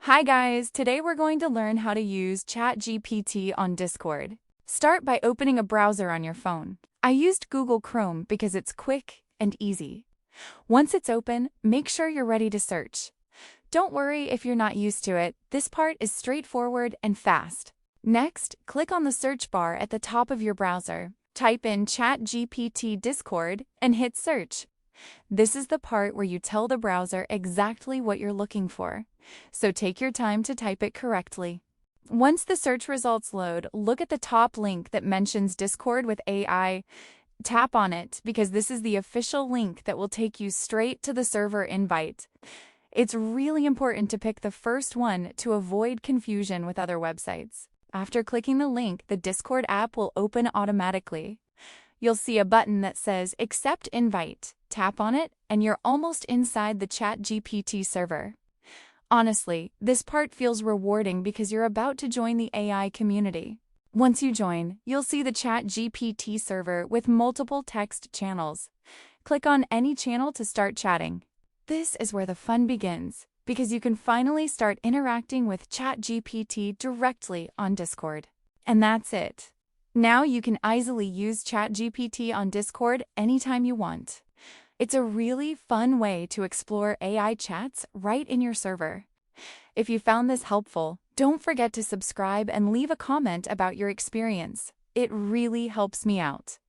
Hi guys, today we're going to learn how to use ChatGPT on Discord. Start by opening a browser on your phone. I used Google Chrome because it's quick and easy. Once it's open, make sure you're ready to search. Don't worry if you're not used to it, this part is straightforward and fast. Next, click on the search bar at the top of your browser. Type in ChatGPT Discord and hit search. This is the part where you tell the browser exactly what you're looking for, so take your time to type it correctly. Once the search results load, look at the top link that mentions Discord with AI. Tap on it because this is the official link that will take you straight to the server invite. It's really important to pick the first one to avoid confusion with other websites. After clicking the link, the Discord app will open automatically. You'll see a button that says Accept Invite. Tap on it, and you're almost inside the ChatGPT server. Honestly, this part feels rewarding because you're about to join the AI community. Once you join, you'll see the ChatGPT server with multiple text channels. Click on any channel to start chatting. This is where the fun begins, because you can finally start interacting with ChatGPT directly on Discord. And that's it. Now you can easily use ChatGPT on Discord anytime you want. It's a really fun way to explore AI chats right in your server. If you found this helpful, don't forget to subscribe and leave a comment about your experience. It really helps me out.